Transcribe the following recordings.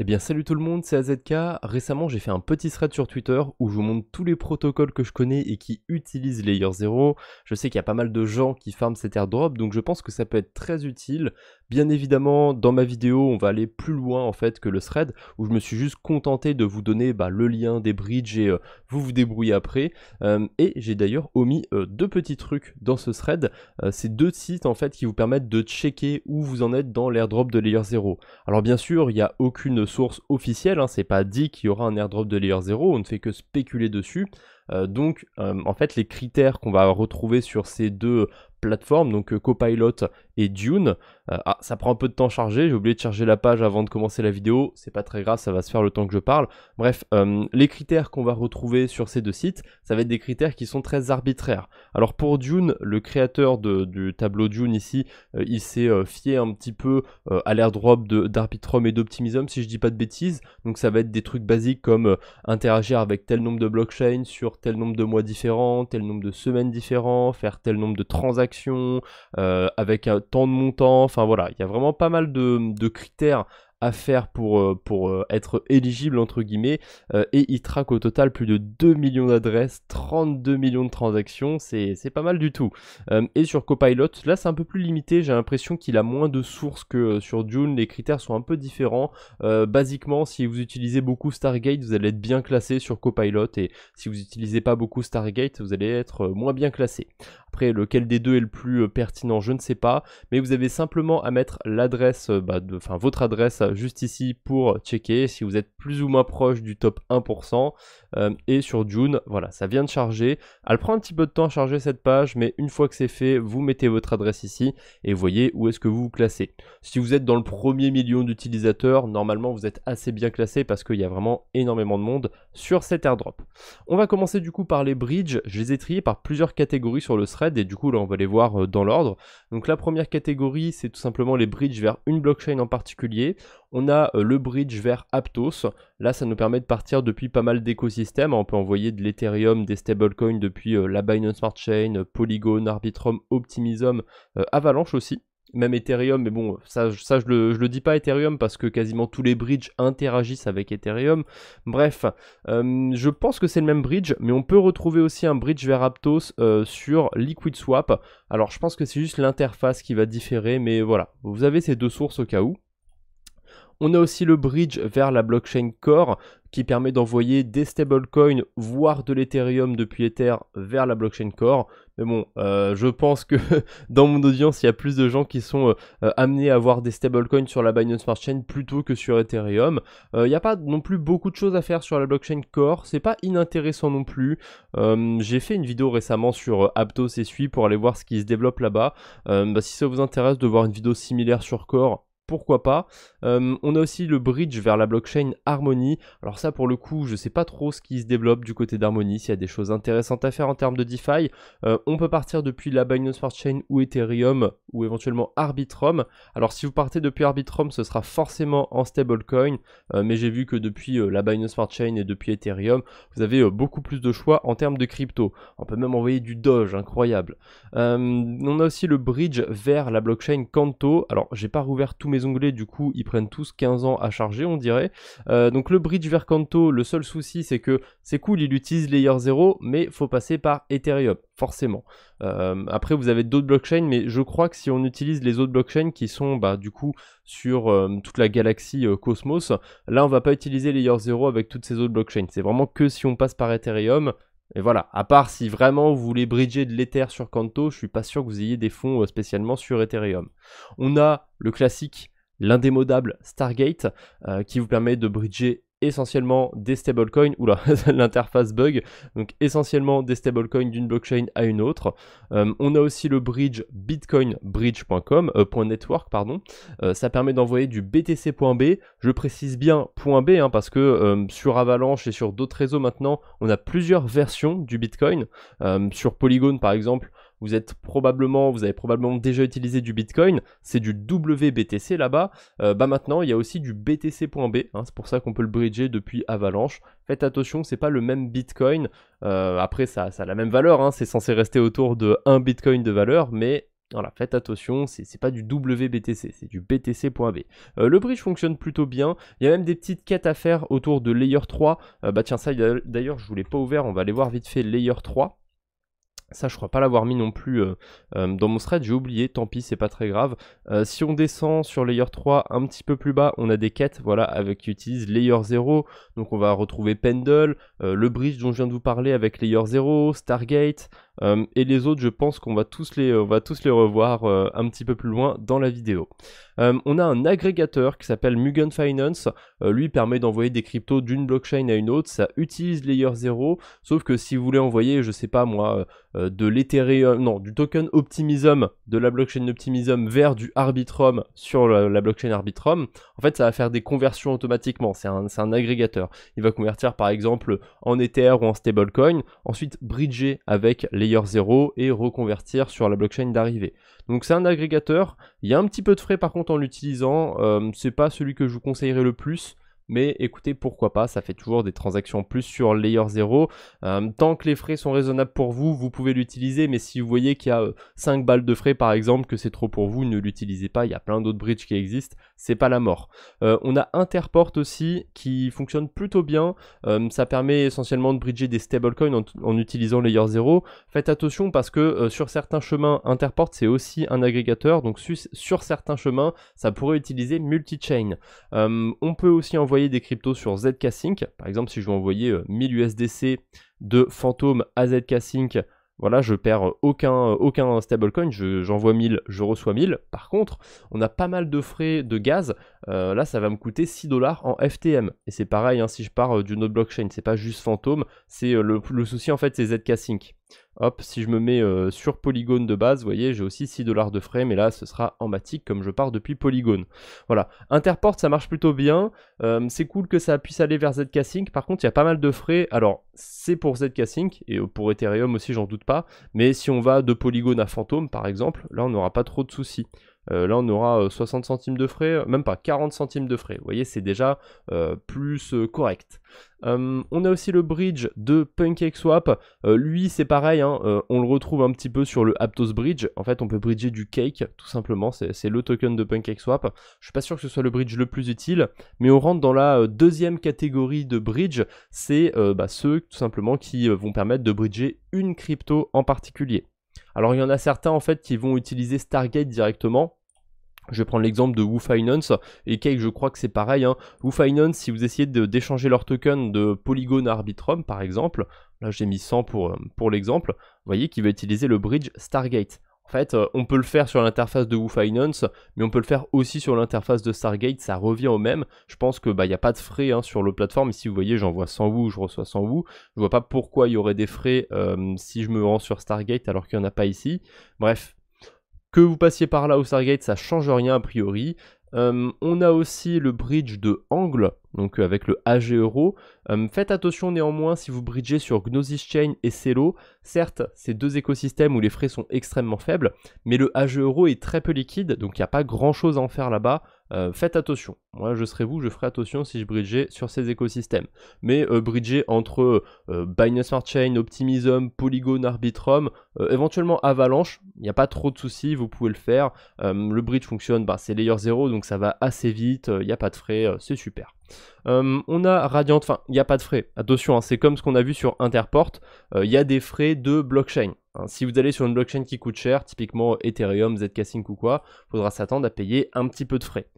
Eh bien salut tout le monde, c'est AZK. Récemment j'ai fait un petit thread sur Twitter où je vous montre tous les protocoles que je connais et qui utilisent Layer 0. Je sais qu'il y a pas mal de gens qui farment cet airdrop, donc je pense que ça peut être très utile. Bien évidemment, dans ma vidéo, on va aller plus loin en fait que le thread, où je me suis juste contenté de vous donner le lien des bridges et vous vous débrouillez après. Et j'ai d'ailleurs omis deux petits trucs dans ce thread. C'est deux sites en fait qui vous permettent de checker où vous en êtes dans l'airdrop de Layer 0. Alors bien sûr, il n'y a aucune source officielle, hein, c'est pas dit qu'il y aura un airdrop de Layer 0, on ne fait que spéculer dessus. Donc en fait les critères qu'on va retrouver sur ces deux plateformes, donc Copilot et Dune, ça prend un peu de temps à charger, j'ai oublié de charger la page avant de commencer la vidéo, c'est pas très grave, ça va se faire le temps que je parle. Bref, les critères qu'on va retrouver sur ces deux sites, ça va être des critères qui sont très arbitraires. Alors pour Dune, le créateur du tableau Dune ici, il s'est fié un petit peu à l'airdrop d'Arbitrum et d'Optimism si je dis pas de bêtises, donc ça va être des trucs basiques comme interagir avec tel nombre de blockchains sur tel nombre de mois différents, tel nombre de semaines différents, faire tel nombre de transactions, avec tant de montants, enfin voilà, il y a vraiment pas mal de critères à faire pour être éligible entre guillemets, et il traque au total plus de 2 millions d'adresses, 32 millions de transactions, c'est pas mal du tout. Et sur Copilot, là c'est un peu plus limité, j'ai l'impression qu'il a moins de sources que sur Dune, les critères sont un peu différents. Basiquement, si vous utilisez beaucoup Stargate, vous allez être bien classé sur Copilot, et si vous n'utilisez pas beaucoup Stargate, vous allez être moins bien classé. Après, lequel des deux est le plus pertinent, je ne sais pas, mais vous avez simplement à mettre l'adresse, votre adresse juste ici pour checker si vous êtes plus ou moins proche du top 1%. Et sur Dune, voilà, ça vient de charger. Elle prend un petit peu de temps à charger cette page, mais une fois que c'est fait, vous mettez votre adresse ici et voyez où est-ce que vous vous classez. Si vous êtes dans le premier million d'utilisateurs, normalement vous êtes assez bien classé parce qu'il y a vraiment énormément de monde sur cet airdrop. On va commencer du coup par les bridges. Je les ai triés par plusieurs catégories sur le thread et du coup là on va les voir dans l'ordre. Donc la première catégorie, c'est tout simplement les bridges vers une blockchain en particulier. On a le bridge vers Aptos. Là, ça nous permet de partir depuis pas mal d'écosystèmes. On peut envoyer de l'Ethereum, des stablecoins depuis la Binance Smart Chain, Polygon, Arbitrum, Optimism, Avalanche aussi. Même Ethereum, mais bon, ça je le dis pas Ethereum parce que quasiment tous les bridges interagissent avec Ethereum. Bref, je pense que c'est le même bridge, mais on peut retrouver aussi un bridge vers Aptos sur LiquidSwap. Alors je pense que c'est juste l'interface qui va différer, mais voilà, vous avez ces deux sources au cas où. On a aussi le bridge vers la blockchain Core qui permet d'envoyer des stablecoins, voire de l'Ethereum depuis Ether vers la blockchain Core. Mais bon, je pense que dans mon audience, il y a plus de gens qui sont amenés à avoir des stablecoins sur la Binance Smart Chain plutôt que sur Ethereum. Il n'y a pas non plus beaucoup de choses à faire sur la blockchain Core, c'est pas inintéressant non plus. J'ai fait une vidéo récemment sur Aptos et Sui pour aller voir ce qui se développe là-bas. Si ça vous intéresse de voir une vidéo similaire sur Core, pourquoi pas. On a aussi le bridge vers la blockchain Harmony. Alors ça pour le coup je sais pas trop ce qui se développe du côté d'Harmony, s'il y a des choses intéressantes à faire en termes de DeFi. On peut partir depuis la Binance Smart Chain ou Ethereum ou éventuellement Arbitrum. Alors si vous partez depuis Arbitrum ce sera forcément en stablecoin, mais j'ai vu que depuis la Binance Smart Chain et depuis Ethereum vous avez beaucoup plus de choix en termes de crypto. On peut même envoyer du Doge, incroyable. On a aussi le bridge vers la blockchain Canto. Alors j'ai pas rouvert tous mes onglets, du coup ils prennent tous 15 ans à charger on dirait. Donc le bridge vers Canto, le seul souci c'est que c'est cool, il utilise Layer 0 mais faut passer par Ethereum forcément. Après vous avez d'autres blockchains, mais je crois que si on utilise les autres blockchains qui sont du coup sur toute la galaxie Cosmos, là on va pas utiliser Layer 0 avec toutes ces autres blockchains, c'est vraiment que si on passe par Ethereum. Et voilà, à part si vraiment vous voulez bridger de l'Ether sur Canto, je suis pas sûr que vous ayez des fonds spécialement sur Ethereum. On a le classique, l'indémodable Stargate, qui vous permet de bridger essentiellement des stablecoins, oula, l'interface bug, donc essentiellement des stablecoins d'une blockchain à une autre. On a aussi le bridge bitcoinbridge.com, .network pardon, ça permet d'envoyer du BTC.B, je précise bien .B parce que sur Avalanche et sur d'autres réseaux maintenant, on a plusieurs versions du Bitcoin. Sur Polygon par exemple, vous avez probablement déjà utilisé du Bitcoin, c'est du WBTC là-bas. Maintenant il y a aussi du BTC.B, c'est pour ça qu'on peut le bridger depuis Avalanche. Faites attention, c'est pas le même Bitcoin. Après ça a la même valeur, c'est censé rester autour de 1 Bitcoin de valeur, mais Voilà, faites attention, c'est pas du WBTC, c'est du BTC.B. Le bridge fonctionne plutôt bien, il y a même des petites quêtes à faire autour de Layer 3. Bah tiens, ça d'ailleurs je vous l'ai pas ouvert, on va aller voir vite fait Layer 3. Ça, je crois pas l'avoir mis non plus dans mon thread, j'ai oublié, tant pis, c'est pas très grave. Si on descend sur Layer 3 un petit peu plus bas, on a des quêtes, voilà, qui utilisent Layer 0. Donc on va retrouver Pendle, le bridge dont je viens de vous parler avec Layer 0, Stargate, et les autres, je pense qu'on va tous les revoir un petit peu plus loin dans la vidéo. On a un agrégateur qui s'appelle Mugen Finance, lui permet d'envoyer des cryptos d'une blockchain à une autre, ça utilise Layer 0, sauf que si vous voulez envoyer, je sais pas moi, de l'Ethereum, non, du token Optimism de la blockchain Optimism vers du Arbitrum sur la blockchain Arbitrum, en fait ça va faire des conversions automatiquement, c'est un agrégateur. Il va convertir par exemple en Ether ou en stablecoin, ensuite bridger avec Layer 0 et reconvertir sur la blockchain d'arrivée. Donc c'est un agrégateur, il y a un petit peu de frais par contre en l'utilisant, c'est pas celui que je vous conseillerais le plus. Mais écoutez, pourquoi pas, ça fait toujours des transactions en plus sur Layer 0. Tant que les frais sont raisonnables pour vous, vous pouvez l'utiliser. Mais si vous voyez qu'il y a 5 balles de frais par exemple, que c'est trop pour vous, ne l'utilisez pas. Il y a plein d'autres bridges qui existent, c'est pas la mort. On a Interport aussi qui fonctionne plutôt bien. Ça permet essentiellement de bridger des stablecoins en utilisant Layer 0. Faites attention parce que sur certains chemins, Interport c'est aussi un agrégateur. Donc sur certains chemins, ça pourrait utiliser multi-chain. On peut aussi envoyer des cryptos sur ZK-Sync. Par exemple, si je veux envoyer 1000 USDC de Phantom à ZK-Sync, voilà, je perds aucun stablecoin, j'envoie 1000, je reçois 1000. Par contre, on a pas mal de frais de gaz. Là, ça va me coûter 6 $ en FTM. Et c'est pareil, hein, si je pars d'une autre blockchain, c'est pas juste Phantom, c'est le souci en fait, c'est ZK-Sync. Hop, si je me mets sur Polygon de base, vous voyez, j'ai aussi 6 $ de frais, mais là, ce sera en Matic comme je pars depuis Polygon. Voilà, Interport, ça marche plutôt bien. C'est cool que ça puisse aller vers ZK-Sync. Par contre, il y a pas mal de frais. Alors, c'est pour ZK-Sync et pour Ethereum aussi, j'en doute pas. Mais si on va de Polygon à Phantom, par exemple, là, on n'aura pas trop de soucis. Là, on aura 60 centimes de frais, même pas 40 centimes de frais. Vous voyez, c'est déjà plus correct. On a aussi le bridge de PancakeSwap. Lui, c'est pareil, hein, on le retrouve un petit peu sur le Aptos Bridge. En fait, on peut bridger du cake, tout simplement. C'est le token de PancakeSwap. Je suis pas sûr que ce soit le bridge le plus utile, mais on rentre dans la deuxième catégorie de bridge. C'est ceux, tout simplement, qui vont permettre de bridger une crypto en particulier. Alors, il y en a certains, en fait, qui vont utiliser Stargate directement. Je vais prendre l'exemple de WooFinance et Cake, je crois que c'est pareil. Hein. WooFinance, si vous essayez d'échanger leur token de Polygon à Arbitrum, par exemple, là j'ai mis 100 pour l'exemple, vous voyez qu'il va utiliser le bridge Stargate. En fait, on peut le faire sur l'interface de WooFinance, mais on peut le faire aussi sur l'interface de Stargate, ça revient au même. Je pense que y a pas de frais hein, sur l'autre plateforme. Ici, vous voyez, j'envoie 100 Woo, je reçois 100 Woo. Je vois pas pourquoi il y aurait des frais si je me rends sur Stargate alors qu'il n'y en a pas ici. Bref. Que vous passiez par là au Stargate, ça change rien a priori. On a aussi le bridge de Angle, donc avec le AG Euro. Faites attention néanmoins si vous bridgez sur Gnosis Chain et Celo. Certes, c'est deux écosystèmes où les frais sont extrêmement faibles, mais le AG Euro est très peu liquide, donc il n'y a pas grand chose à en faire là-bas. Faites attention. Moi, je serais vous, je ferai attention si je bridgeais sur ces écosystèmes. Mais bridger entre Binance Smart Chain, Optimism, Polygon, Arbitrum, éventuellement Avalanche, il n'y a pas trop de soucis, vous pouvez le faire. Le bridge fonctionne, c'est Layer 0, donc ça va assez vite, il n'y a pas de frais, c'est super. On a Radiant, enfin il n'y a pas de frais, attention, hein, c'est comme ce qu'on a vu sur Interport, il y a des frais de blockchain. Hein. Si vous allez sur une blockchain qui coûte cher, typiquement Ethereum, ZK-Sync ou quoi, il faudra s'attendre à payer un petit peu de frais.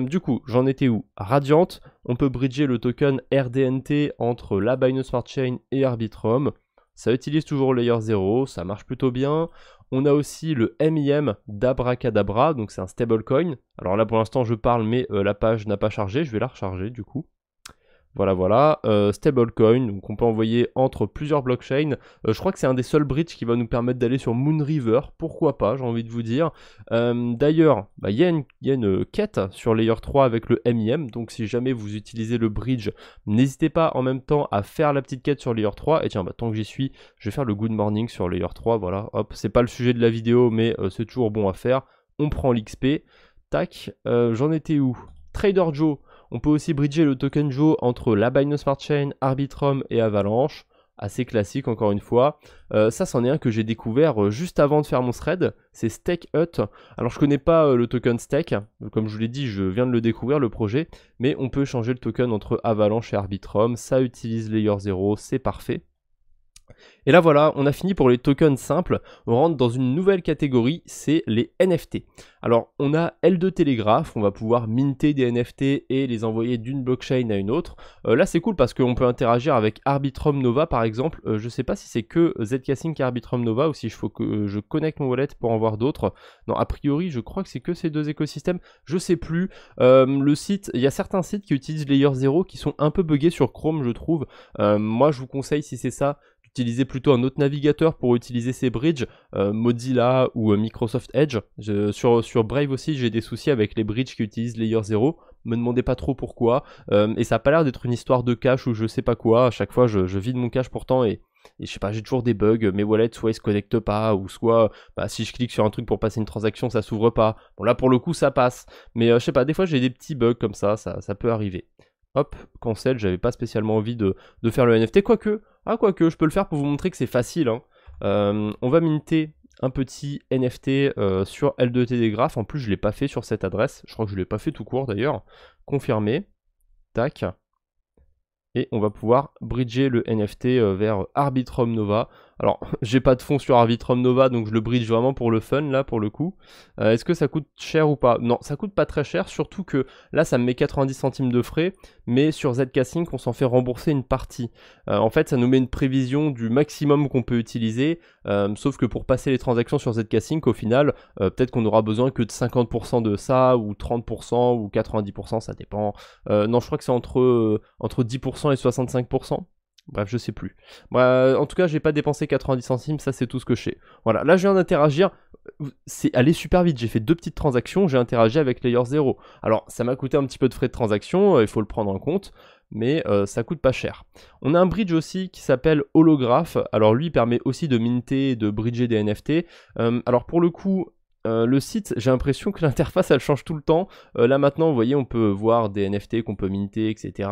Du coup, j'en étais où? Radiant, on peut bridger le token RDNT entre la Binance Smart Chain et Arbitrum. Ça utilise toujours Layer 0, ça marche plutôt bien. On a aussi le MIM d'Abracadabra, donc c'est un stablecoin. Alors là pour l'instant je parle mais la page n'a pas chargé, je vais la recharger du coup. Voilà, stablecoin, donc on peut envoyer entre plusieurs blockchains. Je crois que c'est un des seuls bridges qui va nous permettre d'aller sur Moonriver, pourquoi pas, j'ai envie de vous dire. D'ailleurs, il y a une quête sur Layer 3 avec le MIM, donc si jamais vous utilisez le bridge, n'hésitez pas en même temps à faire la petite quête sur Layer 3. Et tiens, tant que j'y suis, je vais faire le Good Morning sur Layer 3, voilà, hop, c'est pas le sujet de la vidéo, mais c'est toujours bon à faire. On prend l'XP, tac, j'en étais où? Trader Joe. On peut aussi bridger le token Joe entre la Binance Smart Chain, Arbitrum et Avalanche. assez classique encore une fois. Ça, c'en est un que j'ai découvert juste avant de faire mon thread, c'est Stake Hut. Alors je connais pas le token Stake, comme je vous l'ai dit, je viens de le découvrir le projet, mais on peut changer le token entre Avalanche et Arbitrum, ça utilise Layer 0, c'est parfait. Et là voilà, on a fini pour les tokens simples, on rentre dans une nouvelle catégorie, c'est les NFT. Alors on a L2 Telegraph, on va pouvoir minter des NFT et les envoyer d'une blockchain à une autre. Là c'est cool parce qu'on peut interagir avec Arbitrum Nova par exemple, je sais pas si c'est que ZK-Sync et Arbitrum Nova ou si il faut que je connecte mon wallet pour en voir d'autres. Non, a priori je crois que c'est que ces deux écosystèmes, je sais plus. Le site, il y a certains sites qui utilisent Layer 0 qui sont un peu buggés sur Chrome je trouve. Moi je vous conseille si c'est ça, utiliser plutôt un autre navigateur pour utiliser ces bridges, Mozilla ou Microsoft Edge. Sur Brave aussi, j'ai des soucis avec les bridges qui utilisent Layer 0. Me demandez pas trop pourquoi. Et ça a pas l'air d'être une histoire de cache ou je sais pas quoi. À chaque fois, je vide mon cache pourtant et je sais pas, j'ai toujours des bugs. Mes wallets, soit ils se connectent pas, ou soit si je clique sur un truc pour passer une transaction, ça s'ouvre pas. Bon, là pour le coup, ça passe. Mais je sais pas, des fois j'ai des petits bugs comme ça peut arriver. Hop, cancel, j'avais pas spécialement envie de faire le NFT, quoique, je peux le faire pour vous montrer que c'est facile. Hein. On va minter un petit NFT sur L2 Telegraph, en plus je l'ai pas fait sur cette adresse, je crois que je l'ai pas fait tout court d'ailleurs. Confirmer, tac, et on va pouvoir bridger le NFT vers Arbitrum Nova. Alors, j'ai pas de fonds sur Arbitrum Nova, donc je le bridge vraiment pour le fun, là, pour le coup. Est-ce que ça coûte cher ou pas? Non, ça coûte pas très cher, surtout que là, ça me met 90 centimes de frais, mais sur ZK-Sync, on s'en fait rembourser une partie. En fait, ça nous met une prévision du maximum qu'on peut utiliser, sauf que pour passer les transactions sur ZK-Sync, au final, peut-être qu'on aura besoin que de 50% de ça, ou 30%, ou 90%, ça dépend. Non, je crois que c'est entre 10% et 65%. Bref, je sais plus. En tout cas, j'ai pas dépensé 90 centimes, ça c'est tout ce que je sais. Voilà, là je viens d'interagir, c'est allé super vite, j'ai fait 2 petites transactions, j'ai interagi avec Layer 0. Alors, ça m'a coûté un petit peu de frais de transaction, il faut le prendre en compte, mais ça coûte pas cher. On a un bridge aussi qui s'appelle Holograph, alors lui permet aussi de minter et de bridger des NFT. Alors pour le coup, le site, j'ai l'impression que l'interface elle change tout le temps. Là maintenant, vous voyez, on peut voir des NFT qu'on peut minter, etc.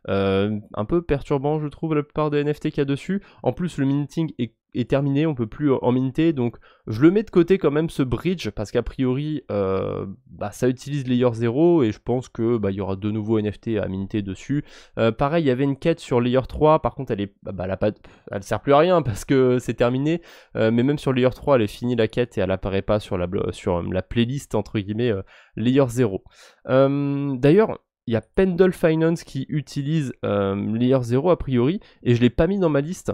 Un peu perturbant, je trouve, la plupart des NFT qu'il y a dessus. En plus, le minting est terminé, on peut plus en minter, donc je le mets de côté quand même ce bridge parce qu'a priori ça utilise Layer 0 et je pense que il y aura de nouveaux NFT à minter dessus. Pareil, il y avait une quête sur Layer 3, par contre elle sert plus à rien parce que c'est terminé, mais même sur Layer 3 elle est finie la quête et elle apparaît pas sur la playlist entre guillemets Layer 0. D'ailleurs, il y a Pendle Finance qui utilise Layer 0 a priori et je l'ai pas mis dans ma liste.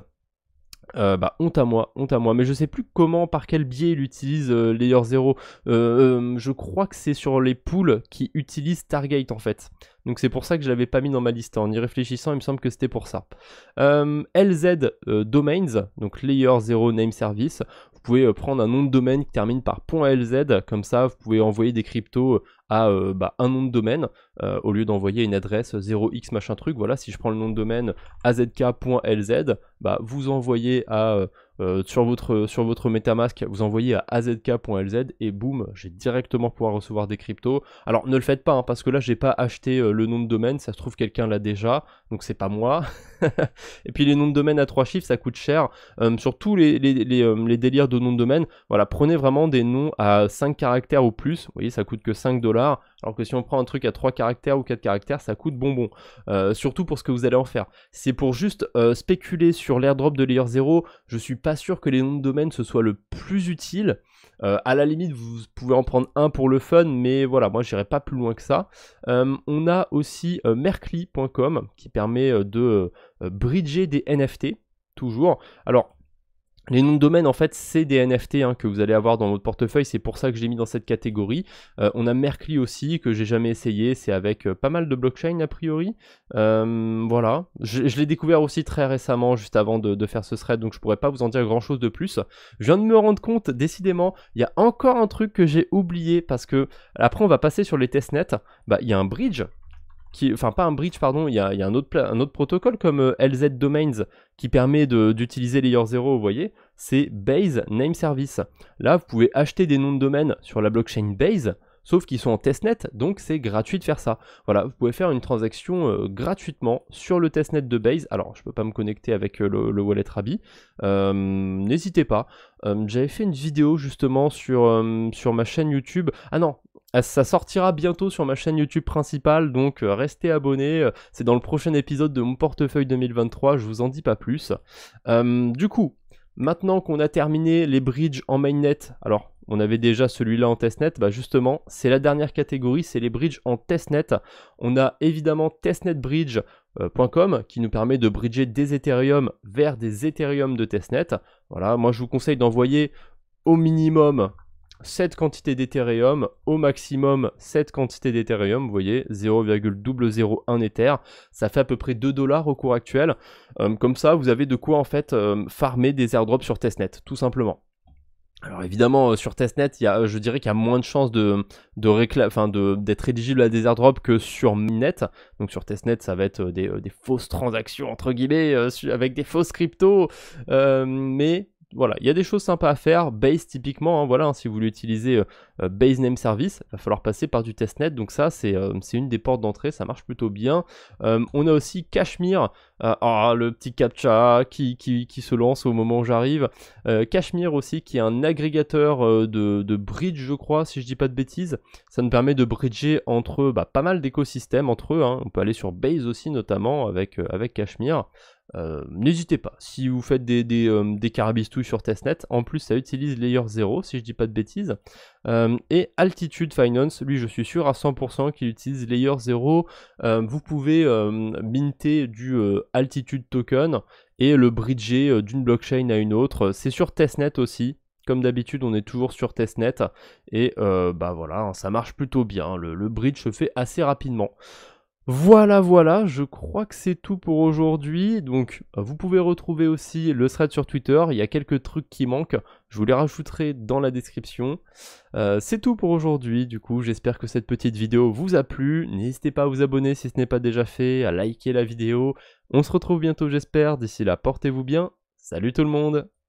Honte à moi, mais je sais plus comment, par quel biais il utilise Layer 0. Je crois que c'est sur les pools qui utilisent Target en fait. Donc c'est pour ça que je l'avais pas mis dans ma liste. En y réfléchissant, il me semble que c'était pour ça. LZ Domains, donc Layer 0 Name Service. Vous pouvez prendre un nom de domaine qui termine par .lz, comme ça vous pouvez envoyer des cryptos à un nom de domaine au lieu d'envoyer une adresse 0x machin truc. Voilà, si je prends le nom de domaine azk.lz, vous envoyez sur votre MetaMask, vous envoyez à azk.lz et boum, j'ai directement pouvoir recevoir des cryptos. Alors ne le faites pas hein, parce que là j'ai pas acheté le nom de domaine, ça se trouve quelqu'un l'a déjà, donc c'est pas moi. Et puis les noms de domaine à 3 chiffres ça coûte cher, surtout les délires de nom de domaine. Voilà, prenez vraiment des noms à 5 caractères ou plus, vous voyez ça coûte que 5 $, alors que si on prend un truc à 3 caractères ou 4 caractères ça coûte bonbon. Surtout pour ce que vous allez en faire. C'est pour juste spéculer sur l'airdrop de Layer 0, je suis pas sûr que les noms de domaine ce soit le plus utile. À la limite vous pouvez en prendre un pour le fun, mais voilà, moi j'irai pas plus loin que ça. On a aussi merkly.com qui permet de bridger des NFT, toujours. Alors les noms de domaine en fait c'est des NFT que vous allez avoir dans votre portefeuille, c'est pour ça que je l'ai mis dans cette catégorie. On a Merkly aussi que j'ai jamais essayé, c'est avec pas mal de blockchain a priori. Voilà, je l'ai découvert aussi très récemment juste avant de faire ce thread, donc je pourrais pas vous en dire grand chose de plus. Je viens de me rendre compte décidément, il y a encore un truc que j'ai oublié parce que après on va passer sur les testnets, il y a un bridge. Enfin pas un bridge pardon, il y a un autre protocole comme LZ Domains qui permet d'utiliser Layer 0, vous voyez, c'est Base Name Service. Là vous pouvez acheter des noms de domaine sur la blockchain Base, sauf qu'ils sont en testnet, donc c'est gratuit de faire ça. Voilà, vous pouvez faire une transaction gratuitement sur le testnet de Base. Alors, je peux pas me connecter avec le wallet Rabi, n'hésitez pas. J'avais fait une vidéo justement sur ma chaîne YouTube. Ah non, ça sortira bientôt sur ma chaîne YouTube principale, donc restez abonnés. C'est dans le prochain épisode de mon portefeuille 2023, je vous en dis pas plus. Du coup, maintenant qu'on a terminé les bridges en mainnet, alors on avait déjà celui-là en testnet, bah justement, c'est la dernière catégorie, c'est les bridges en testnet. On a évidemment testnetbridge.com qui nous permet de bridger des Ethereum vers des Ethereum de testnet. Voilà, moi je vous conseille d'envoyer au minimum cette quantité d'Ethereum, au maximum cette quantité d'Ethereum, vous voyez, 0,001 Ether, ça fait à peu près 2 $ au cours actuel. Comme ça, vous avez de quoi en fait farmer des airdrops sur testnet, tout simplement. Alors évidemment, sur testnet, je dirais qu'il y a moins de chances d'être éligible à des airdrops que sur mainnet. Donc sur testnet, ça va être des fausses transactions, entre guillemets, avec des fausses cryptos, mais voilà, il y a des choses sympas à faire. Base typiquement, hein, voilà, hein, si vous voulez utiliser Base Name Service, il va falloir passer par du testnet, donc ça c'est une des portes d'entrée, ça marche plutôt bien. On a aussi Cashmere, le petit captcha qui se lance au moment où j'arrive. Cashmere aussi qui est un agrégateur de bridge, je crois, si je dis pas de bêtises. Ça nous permet de bridger entre pas mal d'écosystèmes entre eux, hein. On peut aller sur Base aussi notamment avec Cashmere. N'hésitez pas, si vous faites des carabistouilles sur testnet, en plus ça utilise Layer 0 si je dis pas de bêtises, et Altitude Finance, lui je suis sûr à 100% qu'il utilise Layer 0. Vous pouvez minter du Altitude Token et le bridger d'une blockchain à une autre, c'est sur testnet aussi. Comme d'habitude, on est toujours sur testnet et voilà, hein, ça marche plutôt bien, le bridge se fait assez rapidement. Voilà, je crois que c'est tout pour aujourd'hui. Donc, vous pouvez retrouver aussi le thread sur Twitter. Il y a quelques trucs qui manquent. Je vous les rajouterai dans la description. C'est tout pour aujourd'hui. Du coup, j'espère que cette petite vidéo vous a plu. N'hésitez pas à vous abonner si ce n'est pas déjà fait, à liker la vidéo. On se retrouve bientôt, j'espère. D'ici là, portez-vous bien. Salut tout le monde!